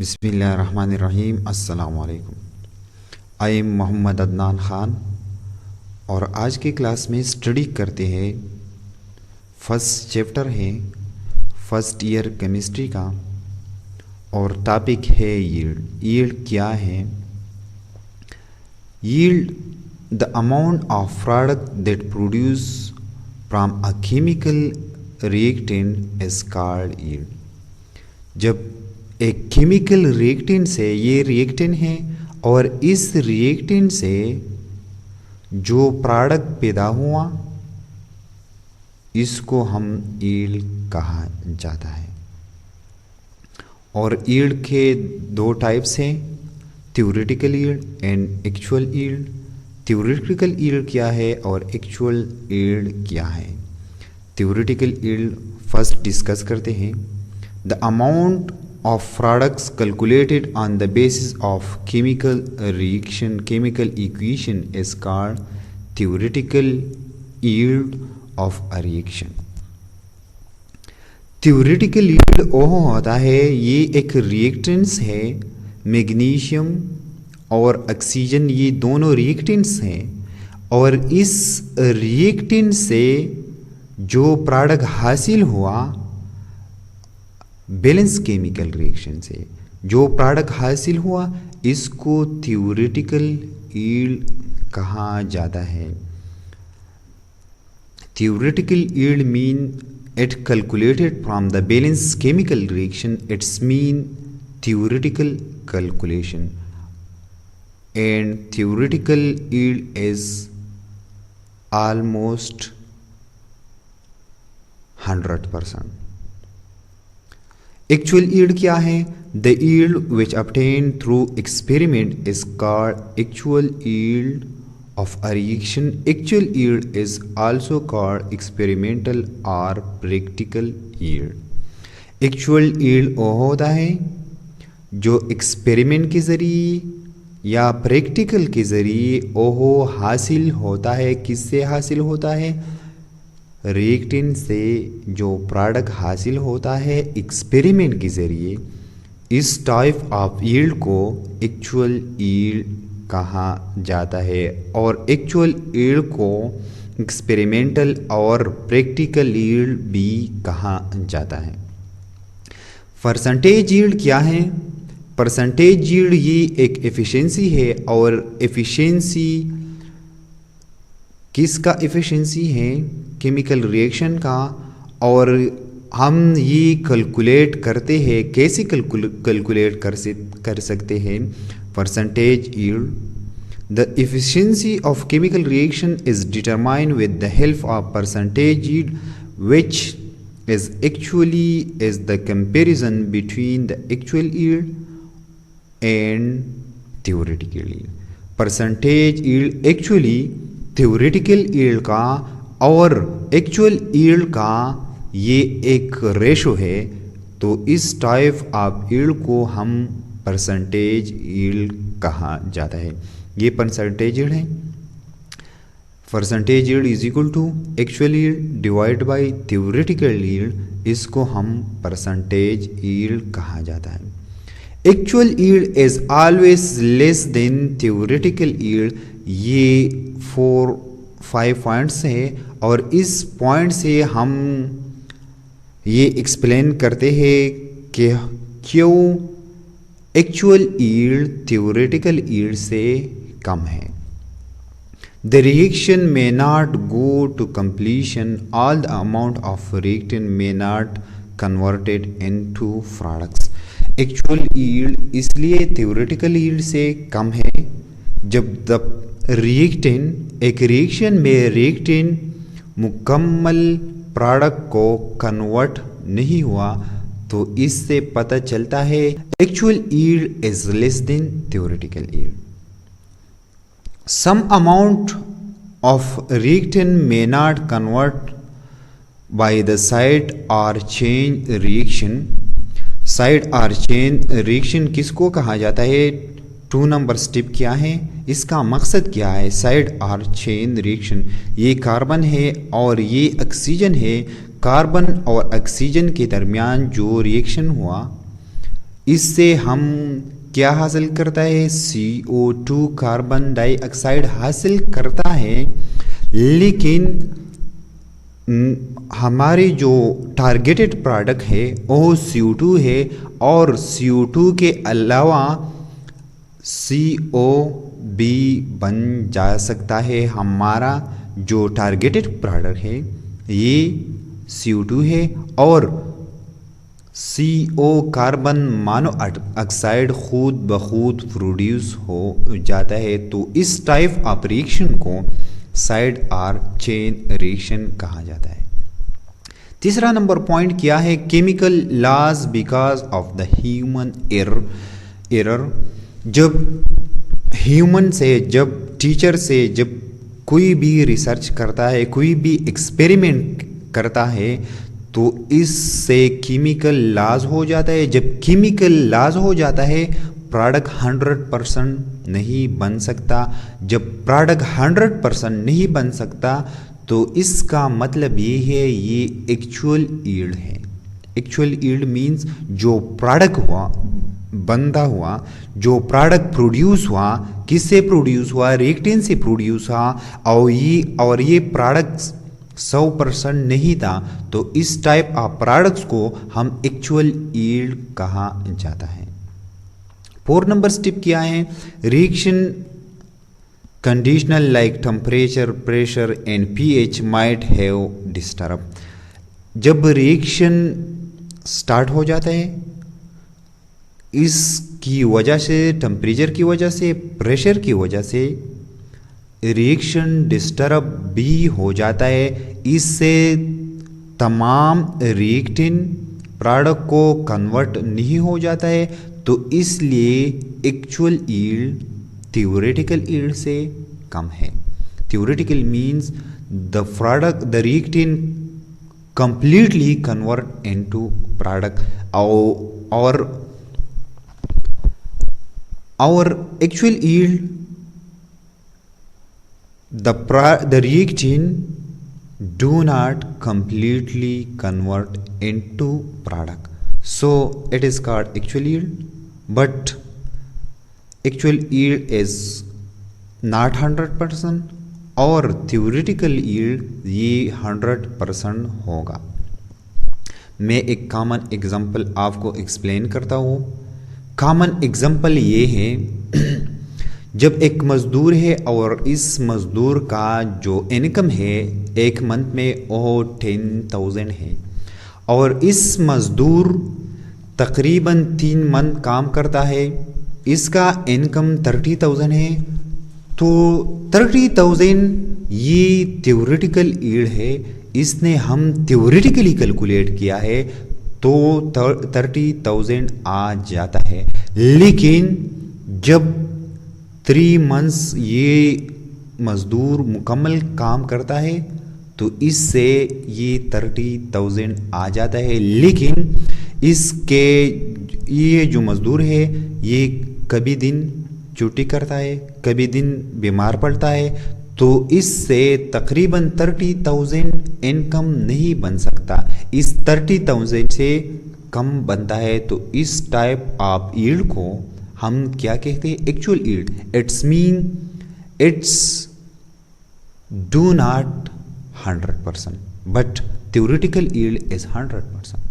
बिस्मिल्लाहिर्रहमानिर्रहीम। अस्सलाम वालेकुम। आई एम मोहम्मद अदनान ख़ान और आज की क्लास में स्टडी करते हैं फर्स्ट चैप्टर है फर्स्ट ईयर केमिस्ट्री का और टॉपिक है यील्ड। यील्ड क्या है? Yield the amount of product that produce from a chemical reactant is called yield. जब एक केमिकल रिएक्टेंट से, ये रिएक्टेंट है और इस रिएक्टेंट से जो प्रोडक्ट पैदा हुआ इसको हम यील्ड कहा जाता है। और यील्ड के दो टाइप्स हैं, theoretical yield and actual yield. Theoretical yield क्या है और एक्चुअल यील्ड क्या है? थ्योरेटिकल यील्ड फर्स्ट डिस्कस करते हैं। The amount of products calculated on the basis of chemical equation is called theoretical yield of a reaction। theoretical yield वो होता है, ये एक रिएक्टेंट्स है, मैग्नीशियम और ऑक्सीजन, ये दोनों रिएक्टेंट्स हैं और इस रिएक्टेंट से जो प्रोडक्ट हासिल हुआ बैलेंस केमिकल रिएक्शन से जो प्रोडक्ट हासिल हुआ इसको थ्योरेटिकल यील्ड कहा जाता है। Theoretical yield mean it calculated from the balance chemical reaction, it's mean theoretical calculation and theoretical yield is almost 100%। Actual yield क्या है? The yield which obtained through experiment is called actual yield of a reaction. Actual yield is also called experimental और practical yield. Actual yield वो होता है जो experiment के ज़रिए या प्रैक्टिकल के ज़रिए वो हासिल होता है। किससे हासिल होता है? रिएक्टेंट से जो प्रोडक्ट हासिल होता है एक्सपेरिमेंट के ज़रिए। इस टाइप ऑफ यील्ड को एक्चुअल यील्ड कहा जाता है और एक्चुअल यील्ड को एक्सपेरिमेंटल और प्रैक्टिकल यील्ड भी कहा जाता है। परसेंटेज यील्ड क्या है? परसेंटेज यील्ड ये एक एफिशिएंसी है और एफिशिएंसी किसका एफिशिएंसी है? केमिकल रिएक्शन का। और हम ये कैलकुलेट करते हैं, कैसे कैलकुलेट कर सकते हैं? Percentage yield the efficiency of chemical reaction is determined with the help of percentage yield which is actually is the comparison between the actual yield and theoretical yield. Percentage yield actually theoretical yield का और actual yield का ये एक ratio है, तो इस type of yield को हम परसेंटेज यील्ड कहा जाता है। ये परसेंटेज यील्ड है। Percentage yield is equal to actual yield divide by theoretical yield, इसको हम परसेंटेज यील्ड कहा जाता है। Actual yield is always less than theoretical yield. ये 4-5 पॉइंट्स हैं और इस पॉइंट से हम ये एक्सप्लेन करते हैं कि क्यों एक्चुअल यील्ड थ्योरेटिकल यील्ड से कम है। The reaction may not go to completion, all the amount of reactant may not converted into products. Actual yield इसलिए थ्योरेटिकल यील्ड से कम है जब द रिएक्टेंट, एक रिएक्शन में रिएक्टेंट मुकम्मल प्रोडक्ट को कन्वर्ट नहीं हुआ, तो इससे पता चलता है actual yield is less than theoretical yield. Some amount of reactant may not convert by the side और चेन रिएक्शन। साइड और चेन रिएक्शन किसको कहा जाता है? 2 नंबर स्टेप क्या है? इसका मकसद क्या है? साइड और चेन रिएक्शन, ये कार्बन है और ये ऑक्सीजन है। कार्बन और ऑक्सीजन के दरमियान जो रिएक्शन हुआ इससे हम क्या हासिल करता है, CO2 कार्बन डाइऑक्साइड हासिल करता है। लेकिन हमारी जो टारगेटेड प्रोडक्ट है वो CO2 है, और CO2 के अलावा CO भी बन जा सकता है। हमारा जो टारगेटेड प्रोडक्ट है ये CO2 है, और CO कार्बन मोनोऑक्साइड खुद ब खुद प्रोड्यूस हो जाता है। तो इस टाइप ऑफ रिएक्शन को साइड आर चेन रिएक्शन कहा जाता है। तीसरा नंबर पॉइंट क्या है, chemical loss because of the human error. जब ह्यूमन से, जब टीचर से, जब कोई भी रिसर्च करता है, कोई भी एक्सपेरिमेंट करता है, तो इससे केमिकल लॉस हो जाता है। जब केमिकल लॉस हो जाता है, प्रोडक्ट 100% नहीं बन सकता। जब प्रोडक्ट 100% नहीं बन सकता, तो इसका मतलब ये है, ये एक्चुअल यील्ड है। एक्चुअल यील्ड मीन्स जो प्रोडक्ट हुआ, बंदा हुआ, जो प्रोडक्ट प्रोड्यूस हुआ, किससे प्रोड्यूस हुआ, रिएक्टेंट से प्रोड्यूस हुआ, और ये प्रोडक्ट्स 100% नहीं था, तो इस टाइप ऑफ प्रोडक्ट्स को हम एक्चुअल यील्ड कहा जाता है। 4 नंबर स्टेप क्या है, reaction conditional like temperature, pressure and pH might have disturb. जब रिएक्शन स्टार्ट हो जाता है, इसकी वजह से, टेम्परेचर की वजह से, प्रेशर की वजह से रिएक्शन डिस्टर्ब भी हो जाता है। इससे तमाम रिएक्टेंट प्रोडक्ट को कन्वर्ट नहीं हो जाता है, तो इसलिए एक्चुअल यील्ड थ्योरेटिकल यील्ड से कम है। Theoretical means the product, the reactant completely convert into product, और actual yield the reactant do not completely convert into product, so it is called actual yield. But actual yield is not 100%, और theoretical yield ये 100% होगा। मैं एक common example आपको explain करता हूँ। Common example ये है, जब एक मज़दूर है और इस मज़दूर का जो इनकम है एक मंथ में वो 10,000 है, और इस मज़दूर तकरीबन 3 मंथ काम करता है, इसका इनकम 30,000 है। तो 30,000 ये थ्योरेटिकल यील्ड है, इसने हम थ्योरेटिकली कैलकुलेट किया है, तो 30,000 आ जाता है। लेकिन जब 3 मंथ्स ये मज़दूर मुकम्मल काम करता है, तो इससे ये 30,000 आ जाता है। लेकिन इसके ये जो मज़दूर है ये कभी दिन छुट्टी करता है, कभी दिन बीमार पड़ता है, तो इससे तकरीबन 30,000 इनकम नहीं बन सकता। इस 30,000 से कम बनता है, तो इस टाइप ऑफ यील्ड को हम क्या कहते हैं, actual yield. It's mean it's do not 100%, but theoretical yield is 100%.